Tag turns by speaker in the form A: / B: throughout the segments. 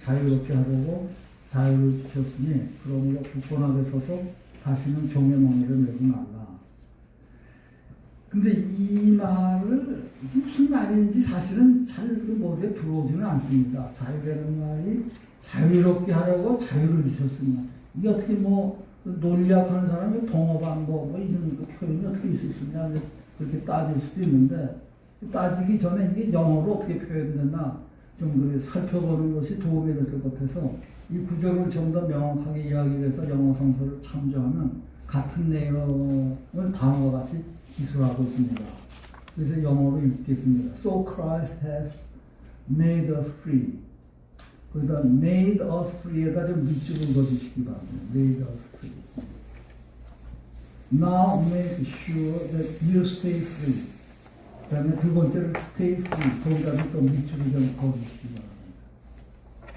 A: 자유롭게 하려고 자유를 주셨으니 그러므로 굳건하게 서서 다시는 종의 멍에를 매지 말라. 근데 이 말을 무슨 말인지 사실은 잘 그 머리에 들어오지는 않습니다. 자유라는 말이 자유롭게 하려고 자유를 주셨으니 이게 어떻게 뭐 논리학하는 사람이 동어반 뭐 이런 그 표현이 어떻게 있을 수 있냐 그렇게 따질 수도 있는데 따지기 전에 이게 영어로 어떻게 표현됐나 좀 살펴보는 것이 도움이 될 것 같아서 이 구조를 좀 더 명확하게 이해하기 위해서 영어 성서를 참조하면 같은 내용을 다음과 같이 기술하고 있습니다. 그래서 영어로 읽겠습니다. So Christ has made us free. 거기다 made us free에다 좀 밑줄을 그어주시기 바랍니다. made us free. Now make sure that you stay free. 그 다음에 두 번째로 stay free. 거기다 또 밑줄을 좀 그어주시기 바랍니다.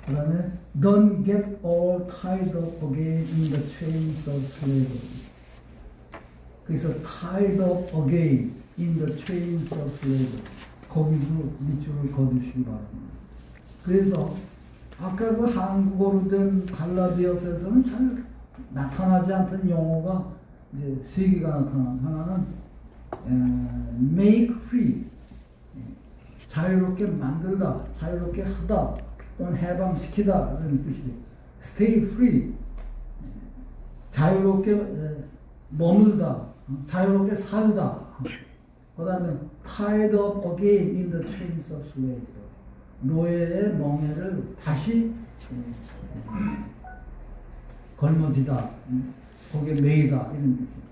A: 그 다음에 don't get all tied up again in the chains of slavery. 그래서 tied up again in the chains of slavery. 거기도 밑줄을 그어주시기 바랍니다. 그래서 아까 그 한국어로 된 갈라디아서에서는 잘 나타나지 않던 용어가 이제 세 개가 나타나. 하나는 make free, 자유롭게 만들다, 자유롭게 하다, 또는 해방시키다 이런 뜻이에요. stay free, 자유롭게 머물다, 자유롭게 살다. 그 다음에 tied up again in the chains of slavery. 노예의 멍에를 다시 걸머지다, 거기에 매이다 이런 뜻이에요.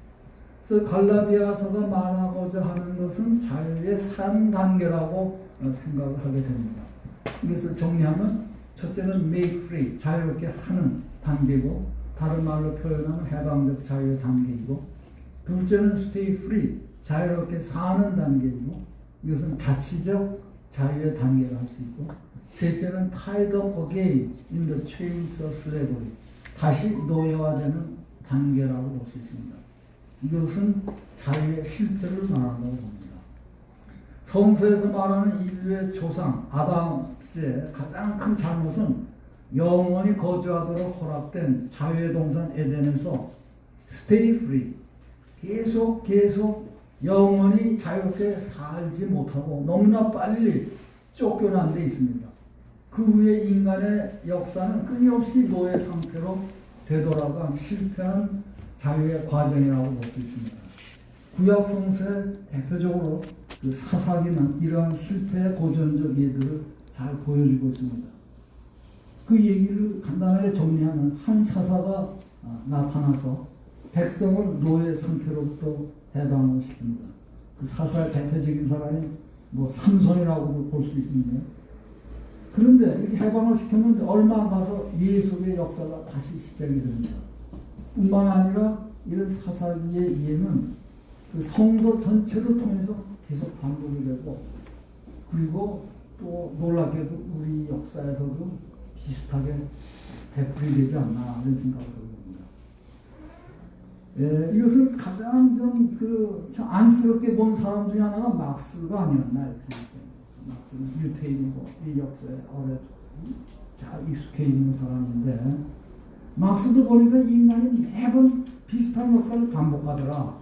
A: 그래서 갈라디아서가 말하고자 하는 것은 자유의 3단계라고 생각을 하게 됩니다. 그래서 정리하면 첫째는 make free, 자유롭게 하는 단계고 다른 말로 표현하면 해방적 자유의 단계이고 둘째는 stay free, 자유롭게 사는 단계이고 이것은 자치적 자유의 단계를 할 수 있고 셋째는 tied up again in the chains of slavery, 다시 노예화되는 단계라고 볼 수 있습니다. 이것은 자유의 실패를 말한다고 봅니다. 성서에서 말하는 인류의 조상 아담스의 가장 큰 잘못은 영원히 거주하도록 허락된 자유의 동산 에덴에서 stay free, 계속 영원히 자유롭게 살지 못하고 너무나 빨리 쫓겨난 데 있습니다. 그 후에 인간의 역사는 끊임없이 노예 상태로 되돌아간 실패한 자유의 과정이라고 볼 수 있습니다. 구약 성서에 대표적으로 그 사사기는 이러한 실패의 고전적 예들을 잘 보여주고 있습니다. 그 얘기를 간단하게 정리하면 한 사사가 나타나서 백성을 노예 상태로부터 해방을 시킵니다. 그 사사의 대표적인 사람이 뭐 삼손이라고 볼 수 있는데, 그런데 이렇게 해방을 시켰는데 얼마 안 가서 예수의 역사가 다시 시작이 됩니다. 뿐만 아니라 이런 사사기의 예는 그 성서 전체를 통해서 계속 반복이 되고, 그리고 또 놀랍게도 우리 역사에서도 비슷하게 되풀이되지 않나 이런 생각을 합니다. 이것을 가장 좀 참 안쓰럽게 본 사람 중에 하나가 막스가 아니었나 이렇게 생각합니다. 막스는 유태인이고 이 역사에 오래 잘 익숙해 있는 사람인데, 막스도 보니까 인간이 매번 비슷한 역사를 반복하더라.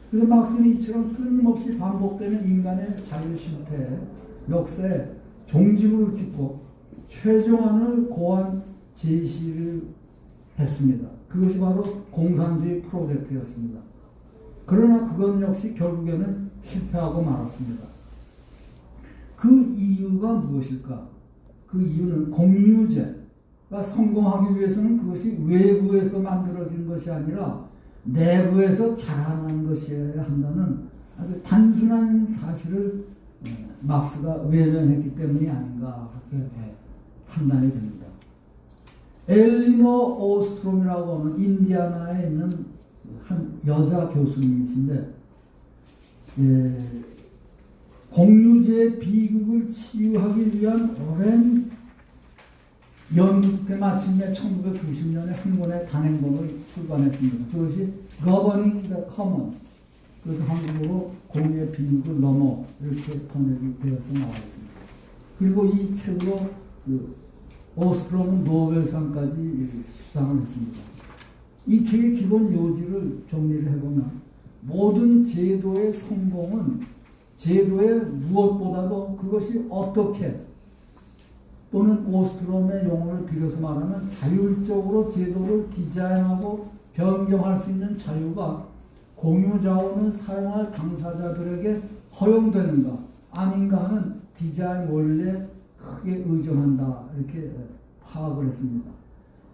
A: 그래서 막스는 이처럼 끊임없이 반복되는 인간의 자유 실패 역사에 종지부를 찍고 최종안을 고안 제시를 했습니다. 그것이 바로 공산주의 프로젝트였습니다. 그러나 그것 역시 결국에는 실패하고 말았습니다. 그 이유가 무엇일까? 그 이유는 공유제가 성공하기 위해서는 그것이 외부에서 만들어진 것이 아니라 내부에서 자라난 것이어야 한다는 아주 단순한 사실을 막스가 외면했기 때문이 아닌가 그렇게 판단이 됩니다. 엘리노 오스트롬이라고 하는 인디아나에 있는 한 여자 교수님이신데, 공유제 비극을 치유하기 위한 오랜 연구 때 마침내 1990년에 한 권의 단행본을 출간했습니다. 그것이 Governing the Commons, 그래서 한국어로 공유의 비극을 넘어 이렇게 번역이 되어서 나와 있습니다. 그리고 이 책으로 오스트롬은 노벨상까지 수상을 했습니다. 이 책의 기본 요지를 정리를 해보면 모든 제도의 성공은 제도의 무엇보다도 그것이 어떻게 또는 오스트롬의 용어를 빌어서 말하면 자율적으로 제도를 디자인하고 변경할 수 있는 자유가 공유 자원을 사용할 당사자들에게 허용되는가 아닌가 하는 디자인 원리에 크게 의존한다 이렇게 파악을 했습니다.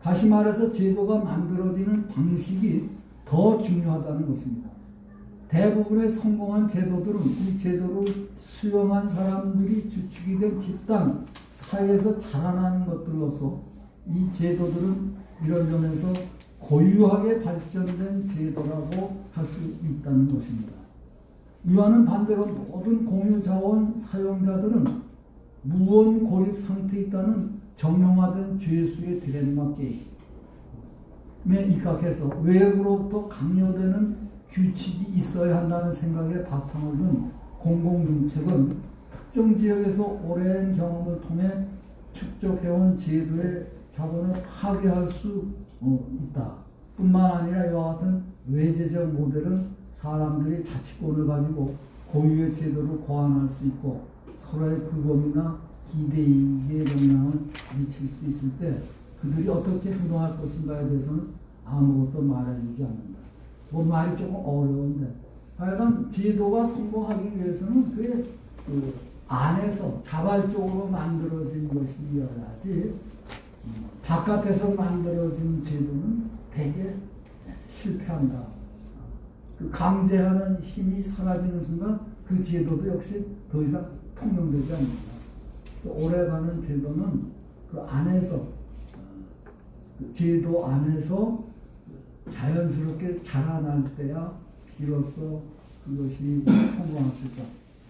A: 다시 말해서 제도가 만들어지는 방식이 더 중요하다는 것입니다. 대부분의 성공한 제도들은 이 제도를 수용한 사람들이 주축이 된 집단, 사회에서 자라나는 것들로서 이 제도들은 이런 점에서 고유하게 발전된 제도라고 할 수 있다는 것입니다. 이와는 반대로 모든 공유자원 사용자들은 무언 고립 상태에 있다는 정형화된 죄수의 디레마 게임에 입각해서 외부로부터 강요되는 규칙이 있어야 한다는 생각에 바탕을 둔 공공정책은 특정 지역에서 오랜 경험을 통해 축적해온 제도의 자본을 파괴할 수 있다. 뿐만 아니라 이와 같은 외제적 모델은 사람들이 자치권을 가지고 고유의 제도를 고안할 수 있고 서로의 불범이나 기대이익에 영향을 미칠 수 있을 때 그들이 어떻게 행동할 것인가에 대해서는 아무것도 말해주지 않는다. 뭐 말이 조금 어려운데 하여간 제도가 성공하기 위해서는 그게 그 안에서 자발적으로 만들어진 것이어야지 바깥에서 만들어진 제도는 대개 실패한다. 그 강제하는 힘이 사라지는 순간 그 제도도 역시 더 이상 통용되지 않는다. 그래서 오래가는 제도는 그 안에서 그 제도 안에서 자연스럽게 자라날 때야 비로소 그것이 성공할 수 있다.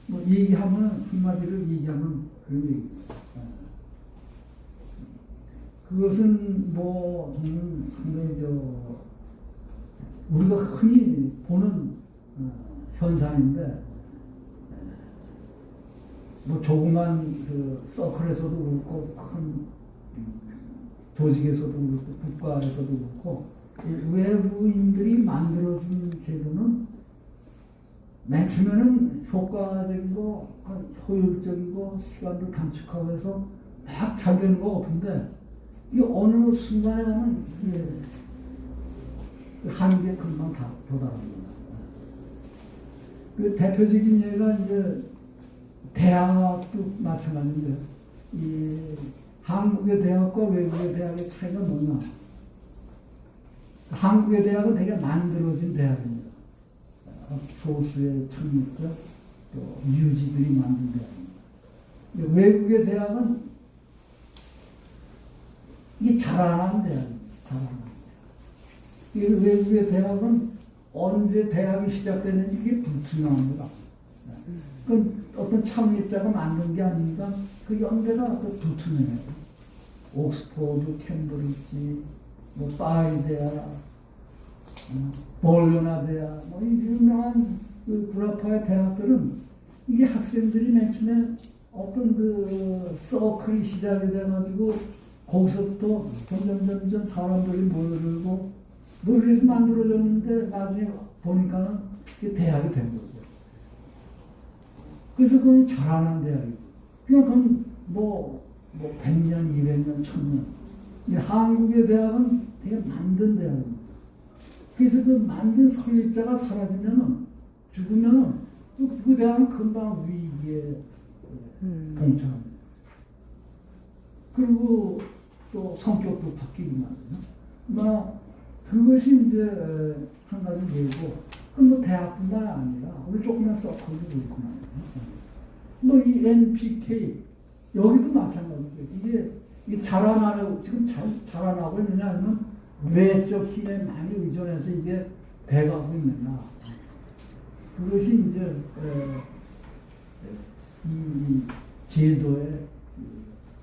A: 뭐 얘기하면 한마디로 얘기하면 그런 얘기입니다. 그것은 뭐 저는 상당히 우리가 흔히 보는 현상인데 뭐 조그만 그 서클에서도 그렇고 큰 조직에서도 그렇고 국가에서도 그렇고 외부인들이 만들어준 제도는 맨 처음에는 효과적이고 효율적이고 시간도 단축하고 해서 막 잘 되는 것 같은데 이 어느 순간에 가면 한계에 금방 도달합니다. 그 대표적인 예가 이제 대학도 마찬가지인데 이 한국의 대학과 외국의 대학의 차이가 뭐냐? 한국의 대학은 되게 만들어진 대학입니다. 소수의 창립자 또 유지들이 만든 대학입니다. 외국의 대학은 이게 자라난 대학입니다. 자라난 대학. 그래서 외국의 대학은 언제 대학이 시작됐는지 이게 불투명합니다. 그건 어떤 창립자가 만든 게 아니니까 그 연대가 불투명해요. 옥스포드, 캠브리지, 뭐 파리 대학, 볼로나 대학, 뭐 이 유명한 그 구라파의 대학들은 이게 학생들이 맨 처음에 어떤 그 서클이 시작이 돼가지고 거기서부터 점점 사람들이 모여들고 모여서 만들어졌는데 나중에 보니까는 그게 대학이 된 거죠. 그래서 그건 자라난 대학이고 그냥 그건 뭐 100년, 200년, 1000년 한국의 대학은 되게 만든 대학입니다. 그래서 그 만든 설립자가 사라지면은 죽으면은 그 대학은 금방 위기에 봉착합니다. 그리고 또 성격도 바뀌기만 해요. 그것이 이제 한 가지 예고. 뭐 대학뿐만 아니라 우리 조그만 서클도 그렇구나. 이 NPK 여기도 마찬가지죠. 이게 자라나고 지금 자라나고 있느냐 하면 외적 힘에 많이 의존해서 이게 돼가고 있느냐. 그것이 이제 이 제도의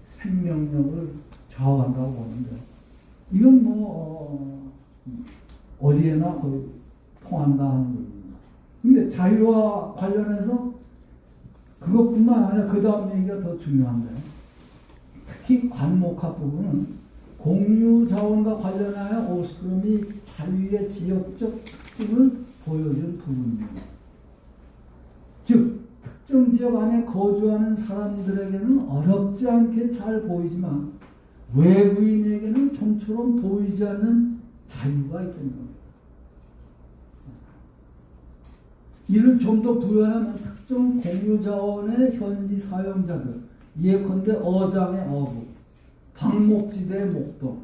A: 생명력을 좌우한다고 보는데 이건 어디에나 거의 통한다 하는 겁니다. 근데 자유와 관련해서 그것뿐만 아니라 그 다음 얘기가 더 중요한데 특히 관목학 부분은 공유 자원과 관련하여 오스트롬이 자유의 지역적 특징을 보여준 부분입니다. 즉 특정 지역 안에 거주하는 사람들에게는 어렵지 않게 잘 보이지만 외부인에게는 좀처럼 보이지 않는 자유가 있다는 겁니다. 이를 좀 더 부연하면 특정 공유자원의 현지 사용자들, 예컨대 어장의 어부, 방목지대의 목동,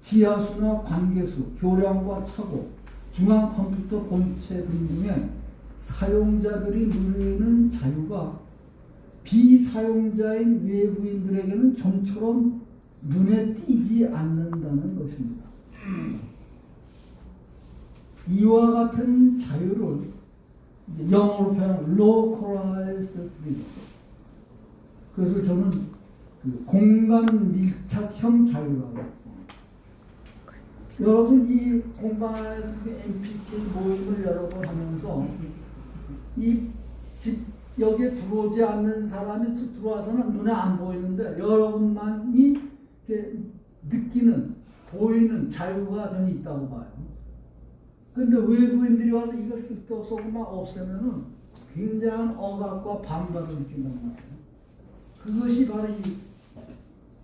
A: 지하수나 관계수, 교량과 차고, 중앙 컴퓨터 본체 등등의 사용자들이 누리는 자유가 비사용자인 외부인들에게는 좀처럼 눈에 띄지 않는다는 것입니다. 이와 같은 자유를 영어로 표현하면 localized freedom. 그래서 저는 그 공간 밀착형 자유라고. 여러분 이 공간 안에서 NPT 모임을 여러 번 하면서 이 집 여기에 들어오지 않는 사람이 들어와서는 눈에 안 보이는데 여러분만이 이렇게 느끼는 보이는 자유가 저는 있다고 봐요. 그런데 외부인들이 와서 이거 쓸데없어 막 없애면은 굉장한 억압과 반발을 느낀단 말이에요. 그것이 바로 이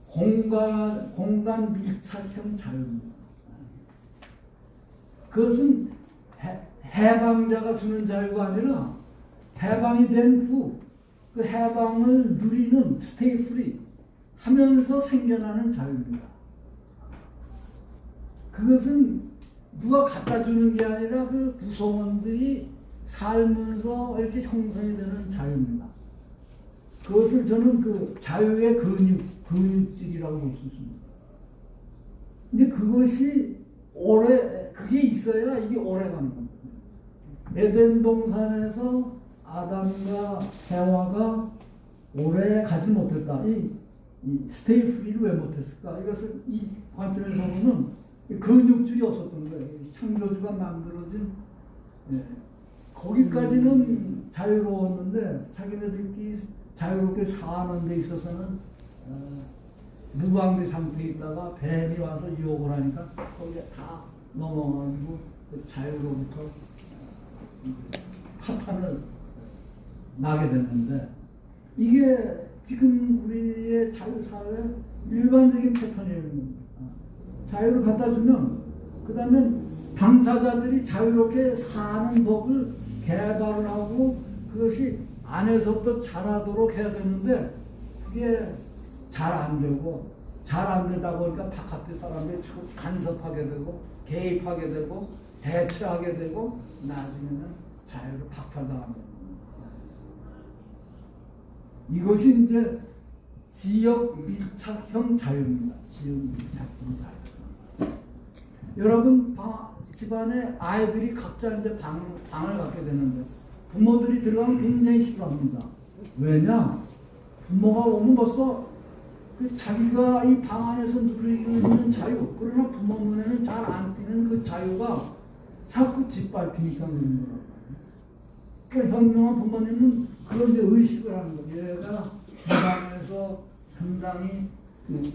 A: 공간 밀착형 자유입니다. 그것은 해방자가 주는 자유가 아니라 해방이 된 후 그 해방을 누리는 stay free 하면서 생겨나는 자유입니다. 그것은 누가 갖다 주는 게 아니라 그 구성원들이 살면서 이렇게 형성이 되는 자유입니다. 그것을 저는 그 자유의 근육질이라고 볼 수 있습니다. 근데 그것이 그게 있어야 이게 오래 가는 겁니다. 에덴 동산에서 아담과 해와가 오래 가지 못했다. 이 스테이 프리를 왜 못했을까? 이것을 이 관점에서 보면 근육줄이 없었던 거예요. 창조주가 만들어진 거기까지는 자유로웠는데 자기네들끼리 자유롭게 사는 데 있어서는 무방비 상태에 있다가 뱀이 와서 유혹을 하니까 거기에 다 넘어가지고 그 자유로부터 파탄을 나게 됐는데 이게 지금 우리의 자유사회의 일반적인 패턴이에요. 자유를 갖다 주면 그 다음에 당사자들이 자유롭게 사는 법을 개발을 하고 그것이 안에서부터 잘하도록 해야 되는데 그게 잘 안 되고 잘 안 되다 보니까 바깥의 사람들이 자꾸 간섭하게 되고 개입하게 되고 대처하게 되고 나중에는 자유를 박탈당하는 겁니다. 이것이 이제 지역 밀착형 자유입니다. 지역 밀착형 자유. 여러분 집안에 아이들이 각자 이제 방을 갖게 되는데 부모들이 들어가면 굉장히 싫어합니다. 왜냐? 부모가 오면 벌써 자기가 이 방 안에서 누리고 있는 자유, 그러나 부모 눈에는 잘 안 띄는 그 자유가 자꾸 짓밟히니까 그러는 거란 말이에요. 그러니까 현명한 부모님은 그런 데 의식을 하는 거예요. 얘가 이 방에서 상당히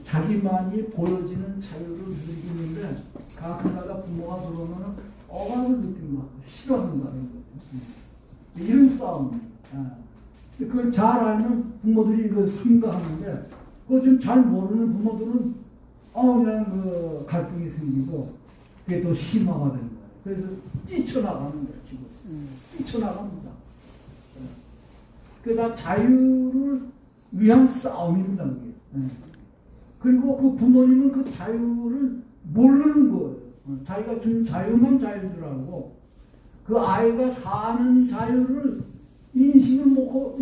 A: 자기만이 보여지는 자유를 누리고 있는데 가끔가다 부모가 들어오면 억압을 느낀다, 싫어한다는 거예요. 이런 싸움입니다. 그걸 잘 알면 부모들이 이걸 삼가하는데 그걸 좀 잘 모르는 부모들은 그냥 갈등이 생기고 그게 더 심화가 되는 거예요. 그래서 뛰쳐나가는 거예요, 지금. 뛰쳐나갑니다. 그게 다 자유를 위한 싸움입니다, 그게. 그리고 그 부모님은 그 자유를 모르는 거예요. 자기가 준 자유만 자유인 줄 알고 그 아이가 사는 자유를 인식을 못하고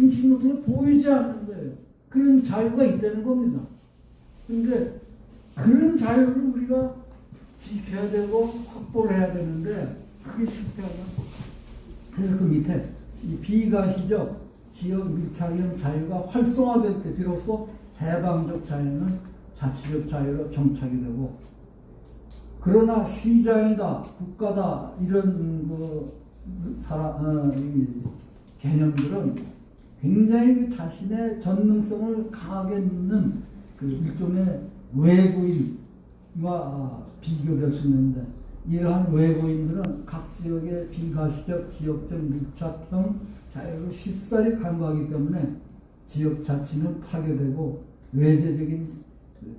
A: 보이지 않는 거예요. 그런 자유가 있다는 겁니다. 그런데 그런 자유를 우리가 지켜야 되고 확보를 해야 되는데 그게 쉽지 않아요. 그래서 그 밑에 이 비가시적 지역 밀착형 자유가 활성화될 때 비로소 해방적 자유는 자치적 자유로 정착이 되고 그러나 시장이다, 국가다 이런 개념들은 굉장히 자신의 전능성을 강하게 믿는 그 일종의 외부인과 비교될 수 있는데 이러한 외부인들은 각 지역의 비가시적 지역적 밀착형 자유를 쉽사리 간과하기 때문에 지역 자치는 파괴되고 외재적인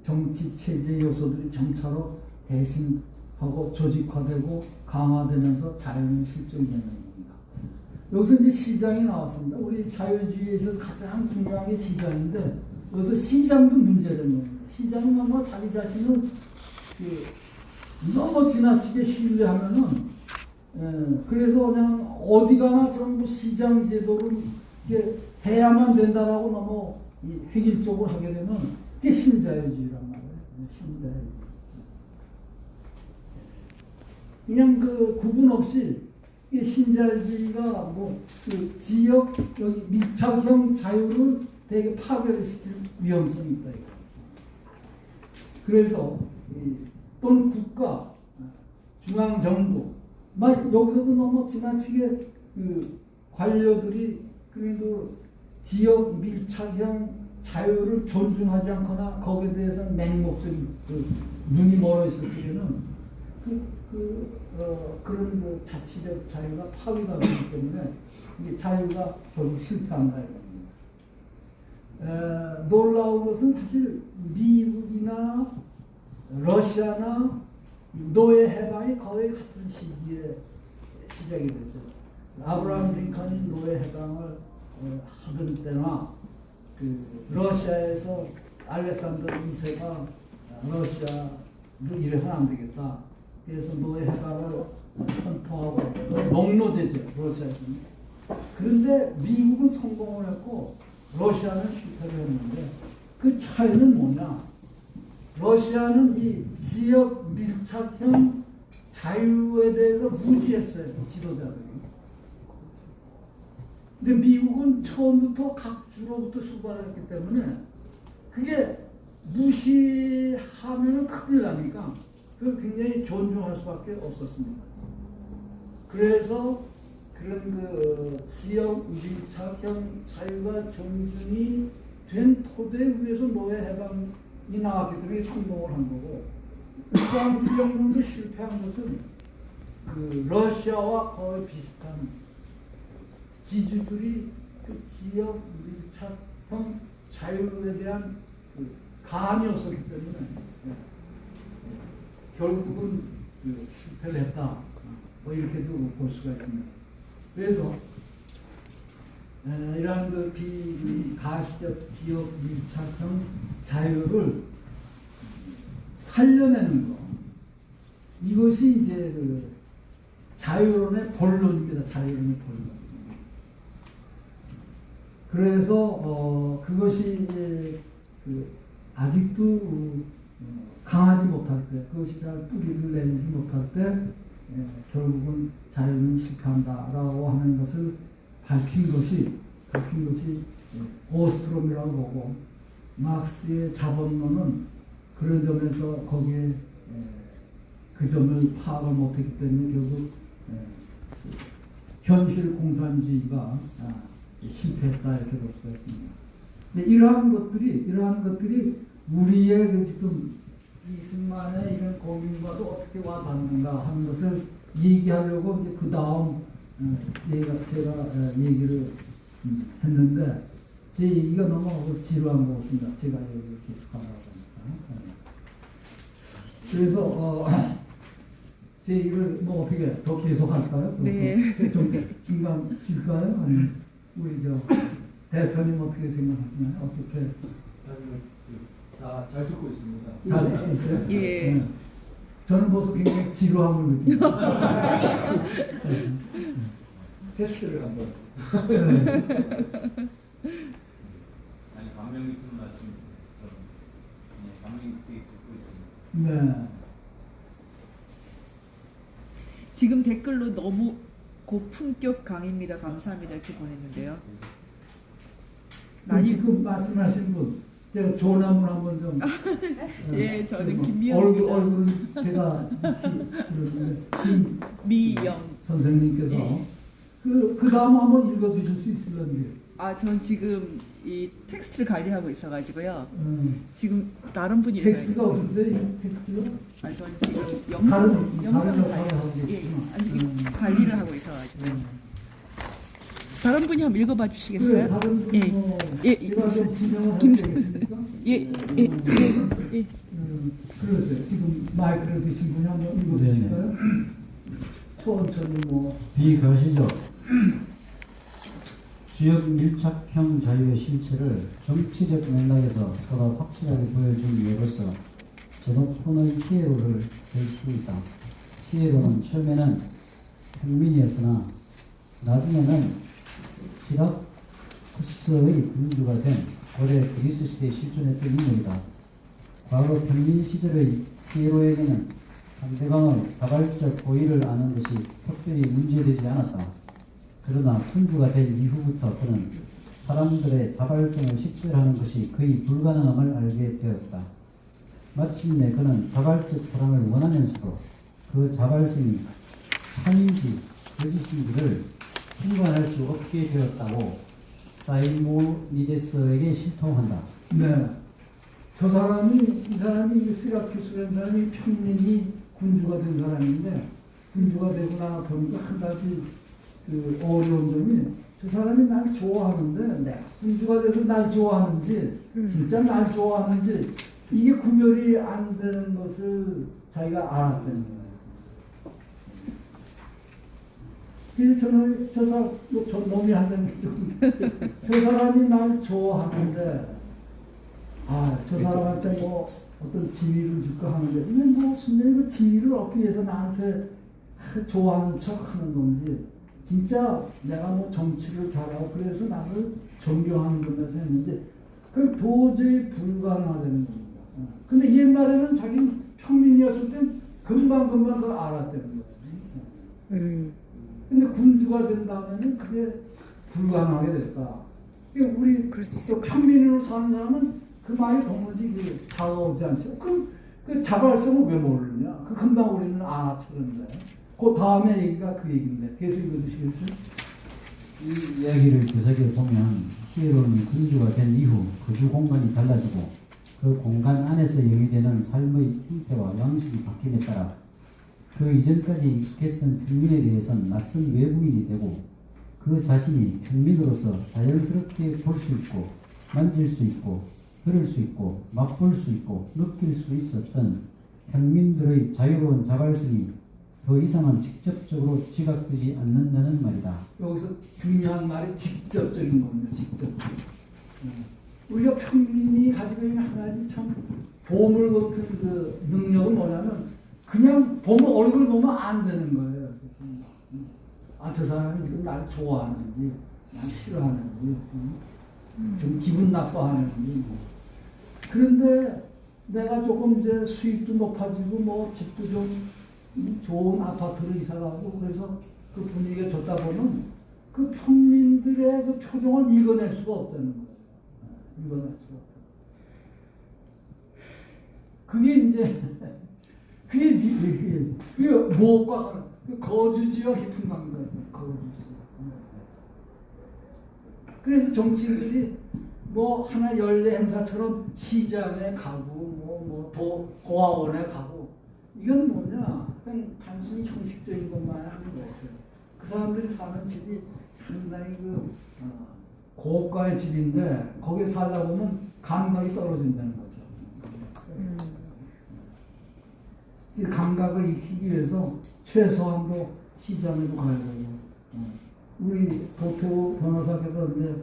A: 정치 체제 요소들이 점차로 대신하고 조직화되고 강화되면서 자유는 실종이 되는 겁니다. 여기서 이제 시장이 나왔습니다. 우리 자유주의에 있어서 가장 중요한 게 시장인데 여기서 시장도 문제라는 겁니다. 시장이 너무 자기 자신을 너무 지나치게 신뢰하면은 그래서 그냥 어디 가나 전부 시장 제도를 이렇게 해야만 된다라고 너무 획일적으로 하게 되면 그게 신자유주의란 말이에요. 신자유주의. 그냥 그 구분 없이 이게 신자유주의가 그 지역 여기 밀착형 자유를 되게 파괴를 시킬 위험성이 있다. 그래서 또는 국가, 중앙정부, 막 여기서도 너무 지나치게 그 관료들이 그래도 지역 밀착형 자유를 존중하지 않거나 거기에 대해서는 맹목적인 눈이 멀어 있을 적에는 그런 그 자치적 자유가 파괴가 되기 때문에 이게 자유가 결국 실패한다 이겁니다. 놀라운 것은 사실 미국이나 러시아나 노예 해방이 거의 같은 시기에 시작이 됐어요. 아브라함 링컨이 노예 해방을 하던 때나 그 러시아에서 알렉산더 2세가 러시아를 이래서는 안 되겠다. 그래서 노예 해방을 선포하고 농노제죠 러시아에서는. 그런데 미국은 성공을 했고 러시아는 실패를 했는데 그 차이는 뭐냐? 러시아는 이 지역 밀착형 자유에 대해서 무지했어요 지도자들이. 근데 미국은 처음부터 각 주로부터 출발했기 때문에 그게 무시하면 큰일 나니까 그걸 굉장히 존중할 수밖에 없었습니다. 그래서 그런 그 지역 밀착형 자유가 존중이 된 토대 위에서 노예 해방이 나왔기 때문에 성공을 한 거고, 프랑스 정부도 실패한 것은 그 러시아와 거의 비슷한 지주들이 그 지역 밀착형 자유에 대한 그 감이 없었기 때문에 결국은 그 실패를 했다. 뭐 이렇게도 볼 수가 있습니다. 그래서 이러한 그 비가시적 지역 밀착형 자유를 살려내는 것, 이것이 이제 그 자유론의 본론입니다. 자유론의 본론. 그래서 그것이 이제 그 아직도 강하지 못할 때, 그것이 잘 뿌리를 내리지 못할 때 결국은 자유는 실패한다라고 하는 것을 밝힌 것이 오스트롬이라고 보고, 막스의 자본론은 그런 점에서 거기에 그 점을 파악을 못했기 때문에 결국 현실 공산주의가 실패했다 이렇게 볼 수가 있습니다. 근데 이러한 것들이 우리의 그 지금 이승만의 이런 고민과도 어떻게 와닿는가 하는 것을 얘기하려고 이제 그 다음 제가 얘기를 했는데, 제 얘기가 너무 지루한 것 같습니다. 제가 얘기를 계속하다 보니까. 그래서 제 얘기를 뭐 어떻게 더 계속할까요?
B: 네.
A: 좀 중간 쉴까요? 아니면 우리 저 대표님 어떻게 생각하시나요? 어떻게?
C: 잘 듣고 있습니다.
A: 잘 듣고 있어요?
B: 예.
A: 네. 저는 벌써 굉장히 지루함을 느낍니다.
C: 테스트를 한번.
D: 아니 감명 깊은 말씀 저는 감명 깊게 듣고 있습니다.
A: 네.
B: 지금 댓글로 너무 고품격 강의입니다. 감사합니다. 이렇게 보냈는데요.
A: 많이 지금 말씀하신 분, 제가 조남을 한번 좀.
B: 예, 저는 김미영
A: 얼굴 제가
B: 미영
A: 선생님께서
B: 예.
A: 그 다음 한번 읽어주실 수 있을런지.
B: 전 지금 이 텍스트를 관리하고 있어가지고요.
A: 음.
B: 지금 다른 분이
A: 텍스트가 없으세요? 이 텍스트가?
B: 전 지금
A: 다른
B: 영상
A: 역할을 하고
B: 예,
A: 계시구나.
B: 아니 관리를 하고 있어가지고.
A: 음.
B: 다른 분이 한번 읽어봐
A: 그래,
B: 주시겠어요?
A: 다른 분
B: 예.
A: 뭐
B: 예,
A: 제가 좀 진행을 할
B: 김-
A: 겠습니까?
B: 예.
A: 그러세요. 지금 마이크를 드신 분이 한번 읽어주실까요? 천천히 뭐.
C: 비거시적 지역 밀착형 자유의 실체를 정치적 맥락에서 보다 확실하게 보여준 예로서 제도권의 피해로를 될 수 있다. 피해로는 처음에는 평민이었으나 나중에는 시라쿠스의 군주가 된 고대 그리스 시대에 실존했던 인물이다. 과거 평민 시절의 피에로에게는 상대방의 자발적 고의를 아는 것이 특별히 문제되지 않았다. 그러나 군주가 된 이후부터 그는 사람들의 자발성을 식별하는 것이 거의 불가능함을 알게 되었다. 마침내 그는 자발적 사랑을 원하면서도 그 자발성이 참인지 거짓인지를 분간할 수 없게 되었다고 사이모니데스에게 실토한다.
A: 네. 이 사람이 시라큐스라는 사람이 평민이 군주가 된 사람인데, 군주가 되고 나 보니까 한 가지 그 어려운 점이, 저 사람이 날 좋아하는데, 내가 군주가 돼서 날 좋아하는지, 진짜 날 좋아하는지, 이게 구별이 안 되는 것을 자기가 알았다는 거예요. 그래서 저는 저 놈이 한다는 게 좀, 저 사람이 날 좋아하는데, 저 사람한테 뭐 어떤 지위를 줄까 하는데, 근데 뭐 순전히 그 지위를 얻기 위해서 나한테 좋아하는 척 하는 건지, 진짜 내가 뭐 정치를 잘하고 그래서 나를 존경하는 거면서 했는데, 그건 도저히 불가능하다는 겁니다. 근데 옛날에는 자기는 평민이었을 땐 금방 그걸 알았다는 거예요. 근데 군주가 된 다음에는 그게 불가능하게 됐다. 그러니까 우리 또 평민으로 사는 사람은 그 말이 도무지 다가오지 않죠. 그 자발성을 왜 모르느냐? 그 금방 우리는 알아채는데. 그 다음에 얘기가 그 얘기인데. 계속 읽어주시겠어요?
C: 이 이야기를 구석에 보면 히에로는 군주가 된 이후 거주 공간이 달라지고 그 공간 안에서 영위되는 삶의 형태와 양식이 바뀜에 따라 그 이전까지 익숙했던 평민에 대해서는 낯선 외부인이 되고 그 자신이 평민으로서 자연스럽게 볼 수 있고 만질 수 있고 들을 수 있고 맛볼 수 있고 느낄 수 있었던 평민들의 자유로운 자발성이 더 이상은 직접적으로 지각되지 않는다는 말이다.
A: 여기서 중요한 말이 직접적인 겁니다. 직접. 우리가 평민이 가지고 있는 한 가지 참 보물 같은 그 능력은 뭐냐면 그냥 얼굴 보면 안 되는 거예요. 저 사람이 지금 날 좋아하는지, 날 싫어하는지, 좀 기분 나빠하는지. 그런데 내가 조금 이제 수입도 높아지고 뭐 집도 좀 좋은 아파트로 이사가고 그래서 그 분위기가 좋다 보면 그 평민들의 그 표정을 읽어낼 수가 없다는 거예요. 읽어낼 수가 없다. 그게 이제 그게 무엇과 그 거주지와 깊은 관계예요. 거주지. 그래서 정치인들이 뭐 하나 연례 행사처럼 시장에 가고 고아원에 가고 이건 뭐냐? 그냥 단순히 형식적인 것만 하는 거예요. 그 사람들이 사는 집이 상당히 고가의 집인데 거기에 살다 보면 감각이 떨어진다는 거죠. 이 감각을 익히기 위해서 최소한도 시장에도 가야 되고, 우리 도태우 변호사께서 이제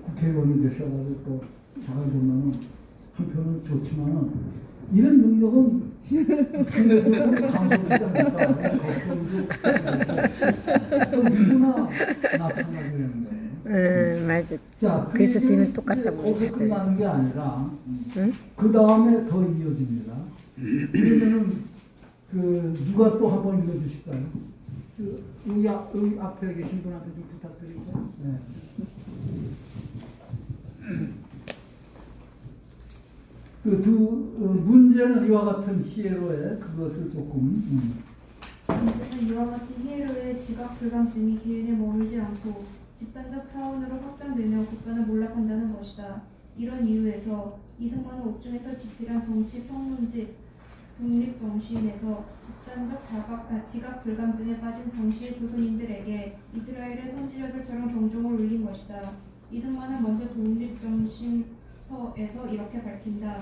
A: 국회의원이 되셔가지고 또 잘 보면은 한편은 좋지만은 이런 능력은 상대적으로 감소되지 않을까 그런 걱정도 또 누구나 나타나게 되는 거예요.
E: 맞아.
A: 자,
E: 그래서
A: 그
E: 뒤는
A: 얘기는
E: 똑같다고
A: 거기서
E: 그러잖아요.
A: 끝나는 게 아니라
E: 응?
A: 그 다음에 더 이어집니다. 그러면은 누가 또 한번 읽어주실까요? 여기 앞에 계신 분한테 좀 부탁드릴까요? 네. 문제는 이와 같은 히에로의 그것을 조금
F: 문제는 이와 같은 히에로의 지각 불감 증이 개인에 머물지 않고
E: 집단적 차원으로 확장되며 국가는 몰락한다는 것이다. 이런 이유에서 이승만은 옥중에서 집필한 정치 평론집 독립정신에서 집단적 지각 불감증에 빠진 당시의 조선인들에게 이스라엘의 선지자들처럼 경종을 울린 것이다. 이승만은 먼저 독립정신서에서 이렇게 밝힌다.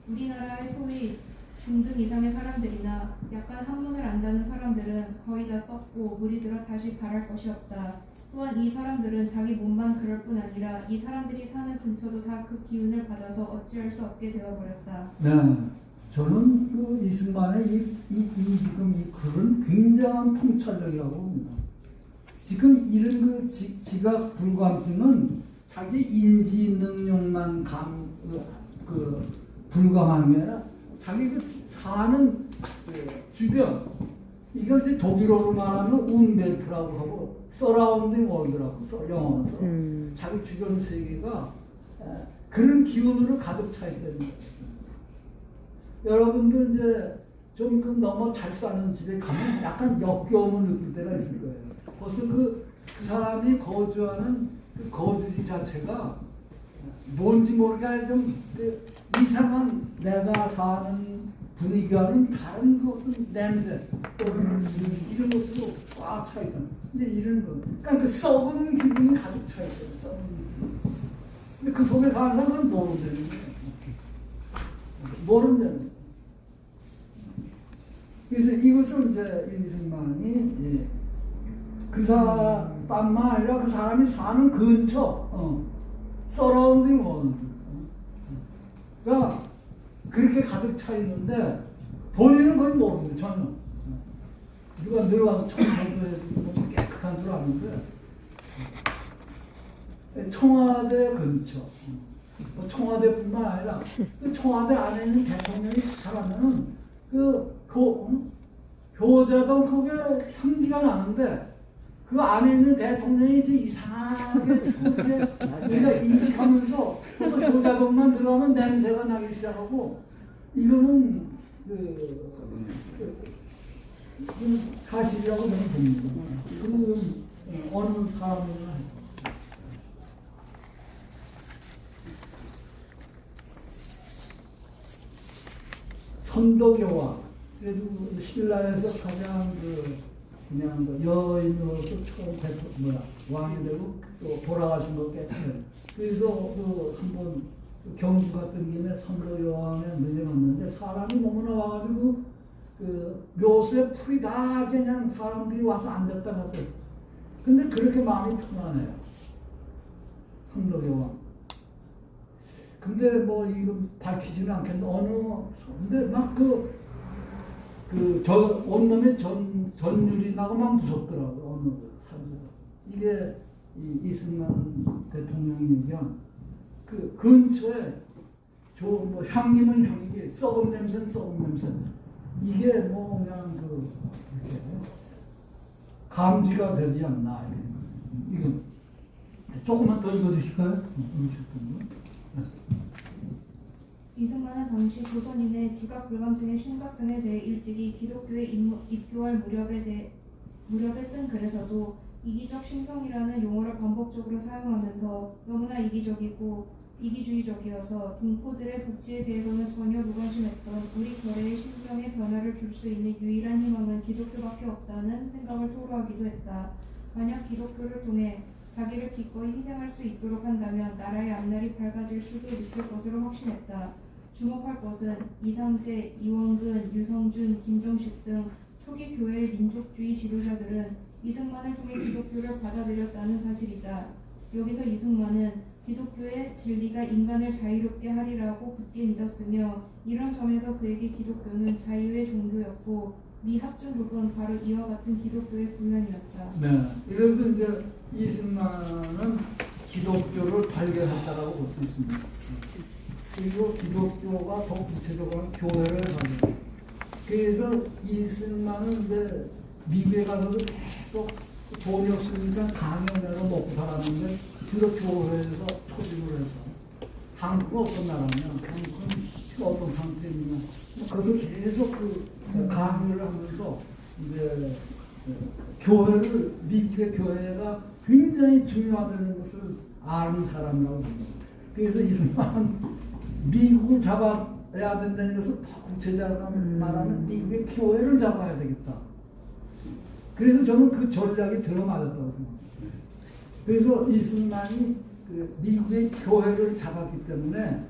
E: 우리나라의 소위 중등 이상의 사람들이나 약간 한문을 안다는 사람들은 거의 다 썩고 물이 들어 다시 발할 것이 없다. 또한 이 사람들은 자기 몸만 그럴 뿐 아니라 이 사람들이 사는 근처도 다 그 기운을 받아서 어찌할 수 없게 되어버렸다.
A: 네, 저는 그 이승만의 지금 이 글은 굉장한 통찰력이라고 봅니다. 지금 이런 그 지각 불감증은 자기 인지 능력만 불감한 게 아니라 자기 그 사는 주변, 이걸 이제 독일어로 말하면 운벨트라고 하고 서라운딩 월드라고 영어로 자기 주변 세계가 그런 기운으로 가득 차 있다는 거예요. 여러분들 이제 좀 너무 잘 사는 집에 가면 약간 역겨움을 느낄 때가 있을 거예요. 벌써 그 사람이 거주하는 그 거주지 자체가 뭔지 모르게 좀 이상한 내가 사는 분위기와는 다른 어떤 냄새 또는 이런 것으로 꽉 차 있다. 이제 이런 거. 그러니까 그 썩은 기분이 가득 차 있어요. 썩은 기분. 근데 그 속에 사는 사람은 모른다는 거예요. 모른다는 거예요. 그래서 이것을 이제 이승만이 그 사람뿐만 아니라 그 사람이 사는 근처 서라운딩 월드가 그렇게 가득 차 있는데 본인은 그걸 모릅니다. 전혀. 누가 들어와서 청소해주고 깨끗한 줄 아는데 청와대 근처, 청와대뿐만 아니라 그 청와대 안에 있는 대통령이 잘하면은 교자동 거기에 향기가 나는데 그 안에 있는 대통령이 이제 이상하게 우리가 인식하면서 그래서 교자동만 들어가면 냄새가 나기 시작하고 이거는 사실이라고 저는 봅니다. 이거는 어느 사람이나 선덕여왕, 그래도 신라에서 가장 그냥 여인으로서 처음 왕이 되고 또 돌아가신 것 같아요. 그래서 한번 경주 갔던 김에 선덕여왕에 내려갔는데 사람이 너무나 와가지고 묘수에 풀이 다 그냥 사람들이 와서 앉았다 갔어요. 근데 그렇게 마음이 편하네요. 선덕여왕. 근데 이거 밝히지는 않겠는데 근데 막 온몸에 전율이 나고 막 무섭더라고요. 어느 사람들. 이게 이승만 대통령이 얘기한 그 근처에 향이면 향이지 썩은 냄새는 썩은 냄새. 이게 그냥 이렇게 감지가 되지 않나. 이건 조금만 더 읽어주실까요?
E: 이승만은 당시 조선인의 지각 불감증의 심각성에 대해 일찍이 기독교에 입교할 무렵에 쓴 글에서도 이기적 심성이라는 용어를 반복적으로 사용하면서 너무나 이기주의적이어서 동포들의 복지에 대해서는 전혀 무관심했던 우리 결의의 심정에 변화를 줄 수 있는 유일한 희망은 기독교밖에 없다는 생각을 토로하기도 했다. 만약 기독교를 통해 자기를 기꺼이 희생할 수 있도록 한다면 나라의 앞날이 밝아질 수도 있을 것으로 확신했다. 주목할 것은 이상제, 이원근, 유성준, 김정식 등 초기 교회의 민족주의 지도자들은 이승만을 통해 기독교를 받아들였다는 사실이다. 여기서 이승만은 기독교의 진리가 인간을 자유롭게 하리라고 굳게 믿었으며 이런 점에서 그에게 기독교는 자유의 종교였고 미합중국은 바로 이와 같은 기독교의 구현이었다.
A: 네, 이래서 이제 이승만은 기독교를 발견했다라고 볼 수 있습니다. 그리고 기독교가 더 구체적으로 교회를 가지고 그래서 이승만은 이제 미국에 가서도 계속 돈이 없으니까 강연회로 먹고 살았는데 주로 교회에서 초집을 해서 한국은 어떤 나라냐, 한국은 어떤 상태냐, 그것을 계속 강의를 하면서 이제 교회를 미국의 교회가 굉장히 중요하다는 것을 아는 사람이라고 합니다. 그래서 이승만은 미국을 잡아야 된다는 것을 더 구체적으로 말하면 미국의 교회를 잡아야 되겠다. 그래서 저는 그 전략이 들어맞았다고 생각합니다. 그래서 이승만이 그 미국의 교회를 잡았기 때문에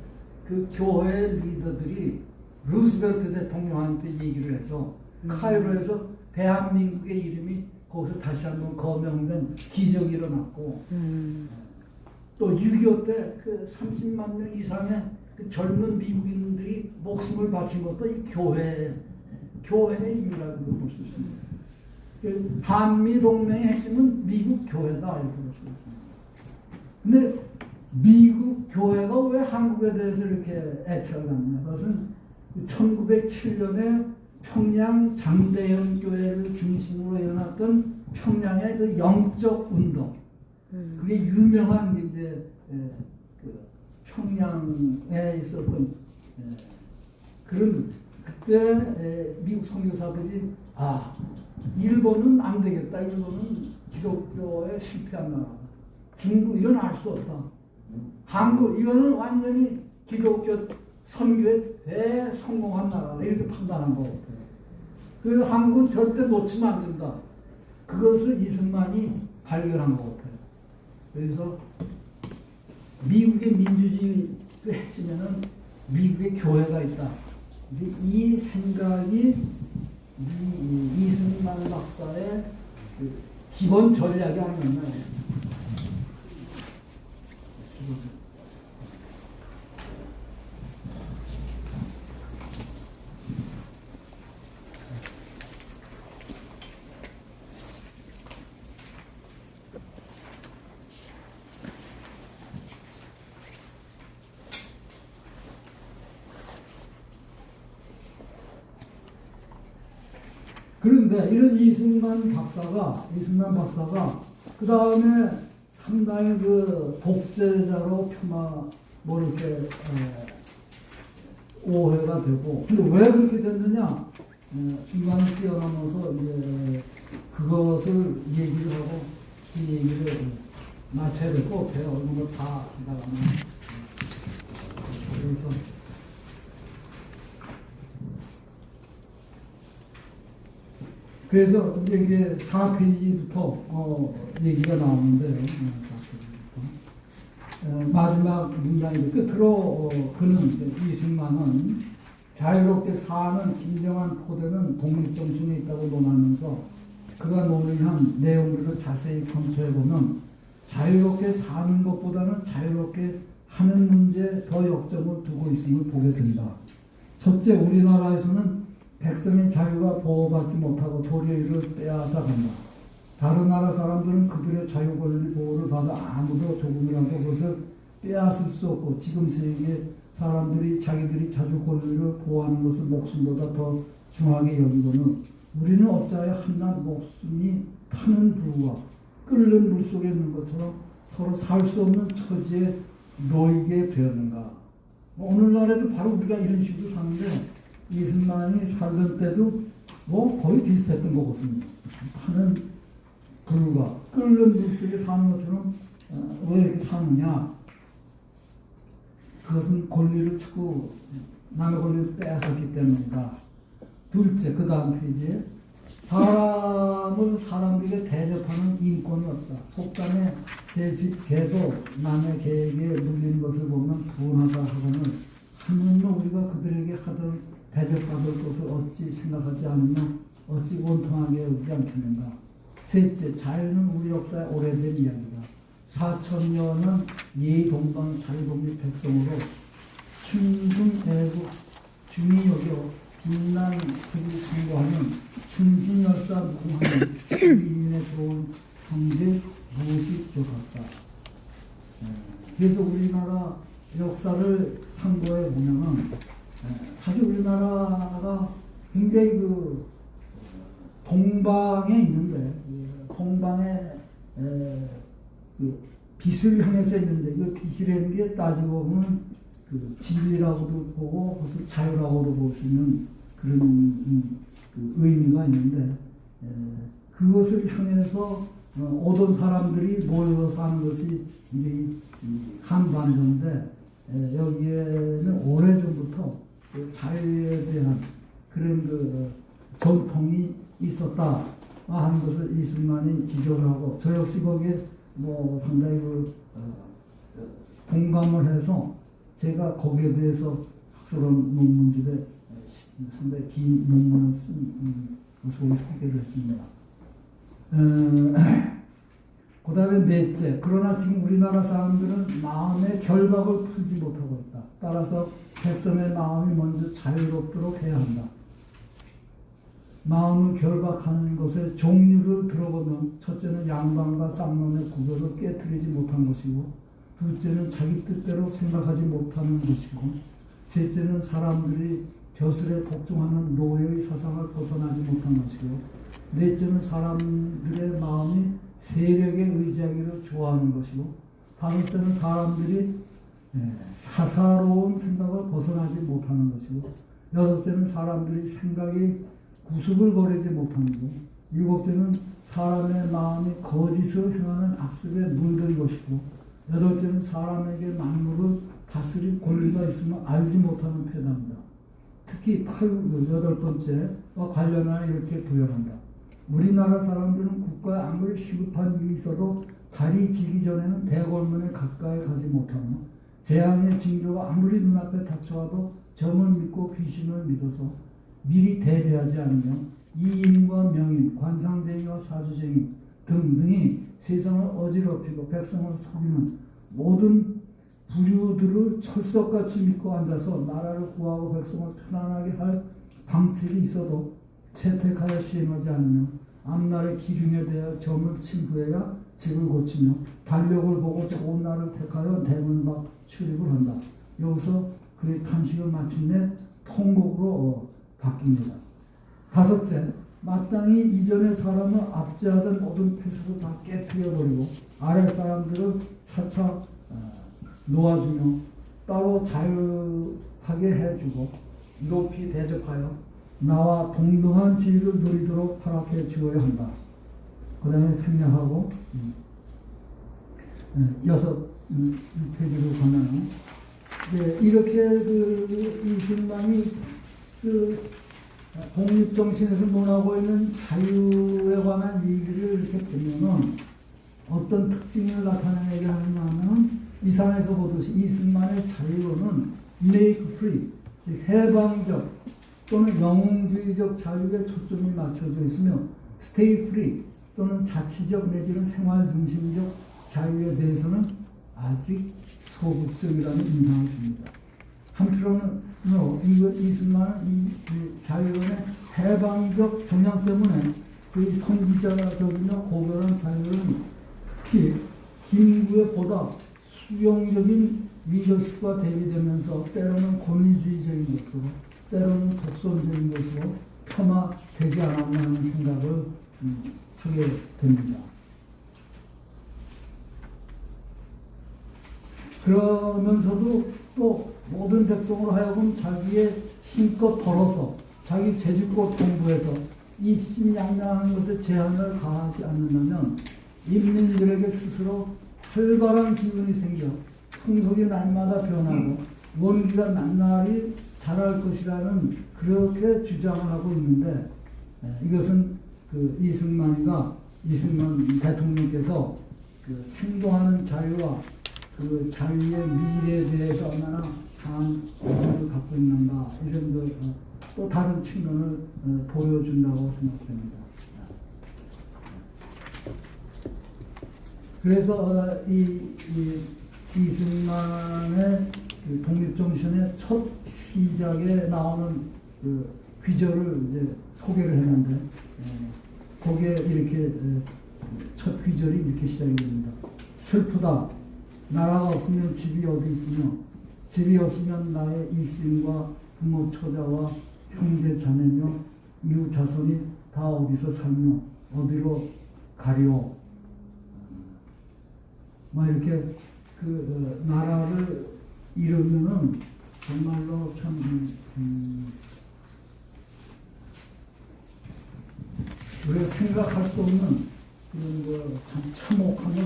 A: 그 교회 리더들이 루스벨트 대통령한테 얘기를 해서 카이로에서 대한민국의 이름이 거기서 다시 한번 거명된 기적이 일어났고 또 6.25 때 그 30만 명 이상의 그 젊은 미국인들이 목숨을 바친 것도 이 교회의 힘이라고 볼 수 있습니다. 그 한미 동맹의 핵심은 미국 교회다 이렇게 볼 수 있습니다. 근데 미국 교회가 왜 한국에 대해서 이렇게 애착을 갖느냐? 그것은 1907년에 평양 장대현 교회를 중심으로 일어났던 평양의 그 영적 운동, 그게 유명한 이제 그 평양에 있었던 그런 그때 미국 선교사들이 일본은 안 되겠다. 일본은 기독교에 실패한 나라다. 중국 이건 알 수 없다. 한국 이거는 완전히 기독교 선교에 대성공한 나라다. 이렇게 판단한 거 같아요. 그래서 한국은 절대 놓치면 안 된다. 그것을 이승만이 발견한 것 같아요. 그래서 미국의 민주주의 핵심에는 미국의 교회가 있다. 이제 이 생각이 이승만 박사의 그 기본 전략이 아니었나. 그런데 이런 이승만 박사가 그 다음에 상당히 그 독재자로 뭐 이렇게 오해가 되고, 근데 왜 그렇게 됐느냐? 중간에 뛰어넘어서 이제 그것을 얘기를 하고 그 얘기를 마쳐야 될 것 같아요. 이런 거 다 기다가면. 그래서 이게 4페이지부터 얘기가 나오는데요. 4페이지부터. 마지막 문장이 끝으로 그는 이승만은 자유롭게 사는 진정한 토대는 독립정신에 있다고 논하면서 그가 논의한 내용들을 자세히 검토해보면 자유롭게 사는 것보다는 자유롭게 하는 문제에 더 역점을 두고 있음을 보게 된다. 첫째, 우리나라에서는 백성의 자유가 보호받지 못하고 도리어 이를 빼앗아 간다. 다른 나라 사람들은 그들의 자유 권리 보호를 받아 아무도 조금이라도 그것을 빼앗을 수 없고 지금 세계 사람들이 자기들이 자주 권리를 보호하는 것을 목숨보다 더 중하게 여기고는 우리는 어찌하여 한낱 목숨이 타는 불과 끓는 물 속에 있는 것처럼 서로 살 수 없는 처지에 놓이게 되었는가. 오늘날에도 바로 우리가 이런 식으로 사는데 이승만이 살던 때도 뭐 거의 비슷했던 것 같습니다. 타는 불과 끓는 물 속에 사는 것처럼 왜 이렇게 사느냐. 그것은 권리를 자꾸 남의 권리를 빼앗았기 때문이다. 둘째, 그 다음 페이지에 사람들에게 대접하는 인권이 없다. 속담에 제 집 개도 남의 개에게 물리는 것을 보면 분하다 하고는 하물며 우리가 그들에게 하던 대접받을 것을 어찌 생각하지 않으며 어찌 원통하게 여기지 않겠는가. 셋째, 자유는 우리 역사의 오래된 이야기다. 4천여는 예의동방 자유독립 백성으로 충중애국 중히 여겨 빛난 스토리 선고하는 충신열사 무궁하는 인민의 좋은 성질 무엇이 부족할까. 그래서 우리나라 역사를 상고해 보면은 사실 우리나라가 굉장히 그 동방에 있는데 동방에 그 빛을 향해서 있는데 그 빛이라는 게 따지고 보면 그 진리라고도 보고 그것을 자유라고도 볼 수 있는 그런 그 의미가 있는데 그것을 향해서 오던 사람들이 모여서 하는 것이 이제 이 한반도인데 여기에는 오래전부터 그 자유에 대한 그런 그 전통이 있었다 하는 것을 이승만이 지적을 하고 저 역시 거기에 뭐 상당히 공감을 해서 제가 거기에 대해서 학술원 논문집에 상당히 긴 논문을 쓴 것으로 소개를 했습니다. 그 다음에 넷째, 그러나 지금 우리나라 사람들은 마음의 결박을 풀지 못하고 있다. 따라서 백성의 마음이 먼저 자유롭도록 해야 한다. 마음을 결박하는 것의 종류를 들어보면 첫째는 양반과 쌍놈의 구별을 깨뜨리지 못한 것이고 둘째는 자기 뜻대로 생각하지 못하는 것이고 셋째는 사람들이 벼슬에 복종하는 노예의 사상을 벗어나지 못한 것이고 넷째는 사람들의 마음이 세력에 의지하기를 좋아하는 것이고 다섯째는 사람들이 사사로운 생각을 벗어나지 못하는 것이고 여섯째는 사람들이 생각이 구습을 버리지 못하는 것이고 일곱째는 사람의 마음이 거짓을 행하는 악습에 물든 것이고 여덟째는 사람에게 만물을 다스릴 권리가 있으면 알지 못하는 패답니다. 특히 여덟 번째와 관련하여 이렇게 부연한다. 우리나라 사람들은 국가에 아무리 시급한 일이 있어도 달이 지기 전에는 대궐문에 가까이 가지 못하며 재앙의 징조가 아무리 눈앞에 닥쳐와도 점을 믿고 귀신을 믿어서 미리 대비하지 않으며 이인과 명인, 관상쟁이와 사주쟁이 등등이 세상을 어지럽히고 백성을 속이는 모든 부류들을 철석같이 믿고 앉아서 나라를 구하고 백성을 편안하게 할 방책이 있어도 채택하여 시행하지 않으며 앞날의 기흉에 대하여 점을 친 후에야 집을 고치며 달력을 보고 좋은 날을 택하여 대문 밖 출입을 한다. 여기서 그의 탄식을 마침내 통곡으로 바뀝니다. 다섯째, 마땅히 이전의 사람을 압제하던 모든 폐쇄를 다 깨뜨려버리고 아래 사람들을 차차 놓아주며 따로 자유하게 해주고 높이 대접하여 나와 동등한 지위를 누리도록 허락해 주어야 한다. 그 다음에 생략하고 여섯 페이지로 가면 이렇게 이승만이 독립정신에서 논하고 있는 자유에 관한 얘기를 이렇게 보면은 어떤 특징을 나타내게 하냐면 이상에서 보듯이 이승만의 자유로는 make free, 즉 해방적 또는 영웅주의적 자유에 초점이 맞춰져 있으며 stay free 또는 자치적 내지는 생활 중심적 자유에 대해서는 아직 소극적이라는 인상을 줍니다. 한편으로는 이승만은 이 자유론의 해방적 정향 때문에 그 선지자적이며 고결한 자유는 특히 김구의 보다 수용적인 리더십과 대비되면서 때로는 권위주의적인 것으로 때로는 독선적인 것으로 폄하되지 않았나 하는 생각을 하게 됩니다. 그러면서도 또 모든 백성으로 하여금 자기의 힘껏 벌어서 자기 재주껏 공부해서 입신양양하는 것에 제한을 가하지 않는다면 인민들에게 스스로 활발한 기운이 생겨 풍속이 날마다 변하고 원기가 낱날이 자랄 것이라는 그렇게 주장을 하고 있는데 이것은 이승만 대통령께서 생동하는 자유와 그 자유의 미래에 대해서 얼마나 강한 의지를 갖고 있는가 이런 또 다른 측면을 보여준다고 생각됩니다. 그래서 이승만의 독립정신의 첫 시작에 나오는 귀절을 이제 소개를 했는데 거기에 이렇게 첫 귀절이 이렇게 시작이 됩니다. 슬프다. 나라가 없으면 집이 어디 있으며 집이 없으면 나의 일신과 부모 처자와 형제 자매며 이웃 자손이 다 어디서 살며 어디로 가리오. 이렇게 나라를 잃으면은 정말로 참 우리가 생각할 수 없는 이런 거참 참혹함을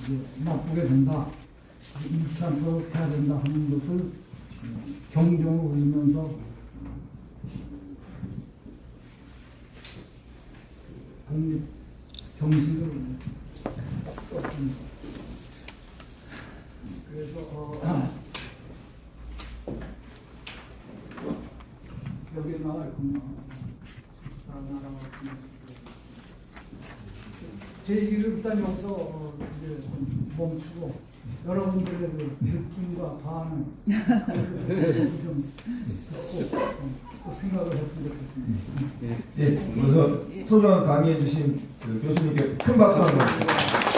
A: 이제 맛보게 된다. 잃지 않도록 해야 된다 하는 것을 경종을 울리면서 독립 정신을 썼습니다. 그래서 여기 나와 있구나. 제 얘기를 일단 여기서 이제 좀 멈추고 여러분들의 그 느낌과 반응 그래서 좀 또 생각을 했으면 좋겠습니다.
F: 예, 우선 소중한 강의해 주신 그 교수님께 큰 박수 한번 드립니다.